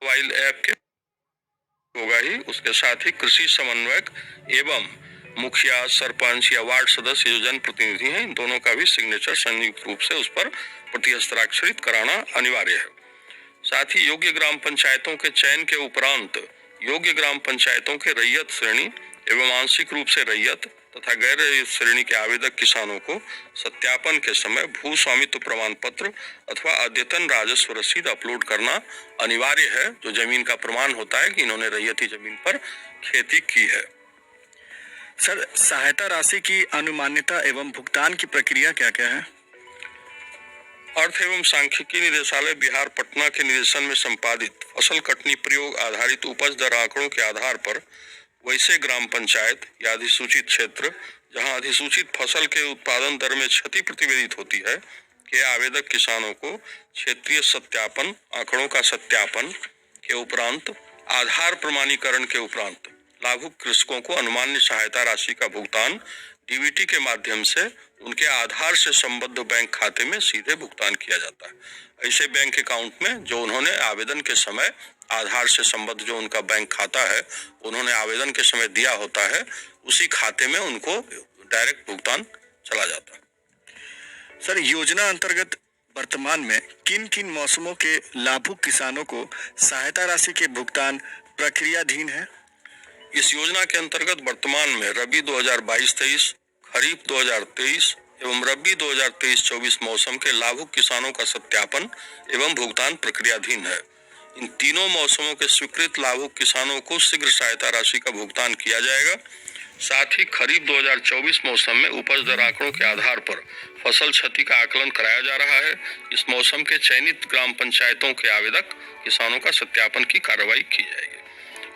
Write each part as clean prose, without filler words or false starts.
Mobile app के होगा ही, उसके साथ ही कृषि समन्वयक एवं मुखिया, सरपंच या वार्ड सदस्य जो जनप्रतिनिधि हैं, इन दोनों का भी सिग्नेचर संयुक्त रूप से उस पर प्रति हस्ताक्षरित कराना अनिवार्य है। साथ ही योग्य ग्राम पंचायतों के चयन के उपरांत योग्य ग्राम पंचायतों के रैयत श्रेणी एवं आंशिक रूप से रैयत तथा गैर रैयत श्रेणी के आवेदक किसानों को सत्यापन के समय भू स्वामित्व प्रमाण पत्र अथवा अद्यतन राजस्व रसीद अपलोड करना अनिवार्य है, जो जमीन का प्रमाण होता है कि इन्होंने रैयती जमीन पर खेती की है। सर, सहायता राशि की अनुमान्यता एवं भुगतान की प्रक्रिया क्या क्या है? अर्थ एवं सांख्यिकी निदेशालय बिहार पटना के निर्देशन में संपादित फसल कटनी प्रयोग आधारित उपज दर आंकड़ों के आधार पर वैसे ग्राम पंचायत या अधिसूचित क्षेत्र जहां अधिसूचित फसल के उत्पादन दर में क्षति प्रतिवेदित होती है के आवेदक किसानों को क्षेत्रीय सत्यापन आंकड़ों का सत्यापन के उपरांत आधार प्रमाणीकरण के उपरांत लाभुक कृषकों को अनुमान्य सहायता राशि का भुगतान डीबीटी के माध्यम से उनके आधार से संबद्ध बैंक खाते में सीधे भुगतान किया जाता है। ऐसे बैंक अकाउंट में जो उन्होंने आवेदन के समय आधार से संबद्ध जो उनका बैंक खाता है उन्होंने आवेदन के समय दिया होता है, उसी खाते में उनको डायरेक्ट भुगतान चला जाता है। सर, योजना अंतर्गत वर्तमान में किन किन मौसमों के लाभुक किसानों को सहायता राशि के भुगतान प्रक्रियाधीन है? इस योजना के अंतर्गत वर्तमान में रबी 2022-23, खरीफ 2023 एवं रबी 2023-24 मौसम के लाभुक किसानों का सत्यापन एवं भुगतान प्रक्रियाधीन है। इन तीनों मौसमों के स्वीकृत लाभुक किसानों को शीघ्र सहायता राशि का भुगतान किया जाएगा। साथ ही खरीफ 2024 मौसम में उपज दर आंकड़ों के आधार पर फसल क्षति का आकलन कराया जा रहा है। इस मौसम के चयनित ग्राम पंचायतों के आवेदक किसानों का सत्यापन की कार्रवाई की जाएगी।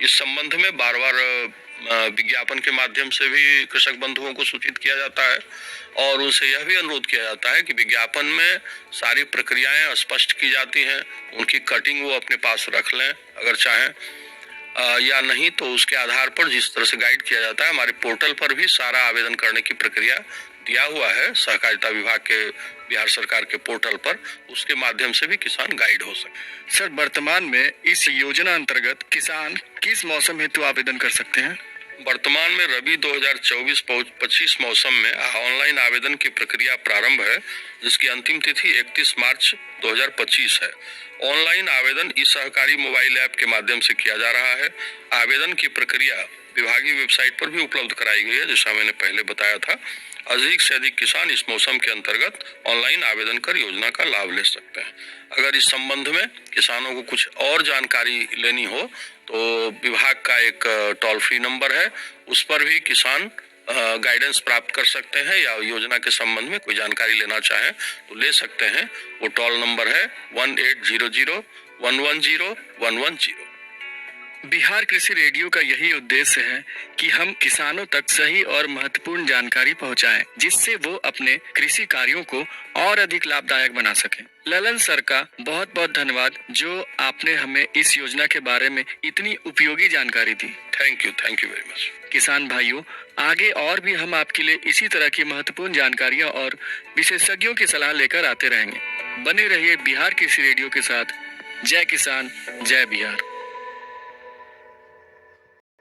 इस संबंध में बार बार विज्ञापन के माध्यम से भी कृषक बंधुओं को सूचित किया जाता है और उनसे यह भी अनुरोध किया जाता है कि विज्ञापन में सारी प्रक्रियाएं स्पष्ट की जाती हैं, उनकी कटिंग वो अपने पास रख लें अगर चाहें, या नहीं तो उसके आधार पर जिस तरह से गाइड किया जाता है हमारे पोर्टल पर भी सारा आवेदन करने की प्रक्रिया दिया हुआ है सहकारिता विभाग के बिहार सरकार के पोर्टल पर, उसके माध्यम से भी किसान गाइड हो सके। सर, वर्तमान में इस योजना अंतर्गत किसान किस मौसम हेतु आवेदन कर सकते हैं? वर्तमान में रबी 2024-25 मौसम में ऑनलाइन आवेदन की प्रक्रिया प्रारंभ है, जिसकी अंतिम तिथि 31 मार्च 2025 है। ऑनलाइन आवेदन इस सहकारी मोबाइल ऐप के माध्यम से किया जा रहा है। आवेदन की प्रक्रिया विभागीय वेबसाइट पर भी उपलब्ध कराई गई है, जैसा मैंने पहले बताया था। अधिक से अधिक किसान इस मौसम के अंतर्गत ऑनलाइन आवेदन कर योजना का लाभ ले सकते हैं। अगर इस संबंध में किसानों को कुछ और जानकारी लेनी हो तो विभाग का एक टोल फ्री नंबर है, उस पर भी किसान गाइडेंस प्राप्त कर सकते हैं या योजना के संबंध में कोई जानकारी लेना चाहें तो ले सकते हैं। वो टोल नंबर है 1800-110-110। बिहार कृषि रेडियो का यही उद्देश्य है कि हम किसानों तक सही और महत्वपूर्ण जानकारी पहुंचाएं, जिससे वो अपने कृषि कार्यों को और अधिक लाभदायक बना सकें। ललन सर का बहुत बहुत धन्यवाद जो आपने हमें इस योजना के बारे में इतनी उपयोगी जानकारी दी। Thank you very much. किसान भाइयों, आगे और भी हम आपके लिए इसी तरह की महत्वपूर्ण जानकारियां और विशेषज्ञों की सलाह लेकर आते रहेंगे। बने रहिए बिहार कृषि रेडियो के साथ। जय किसान, जय बिहार।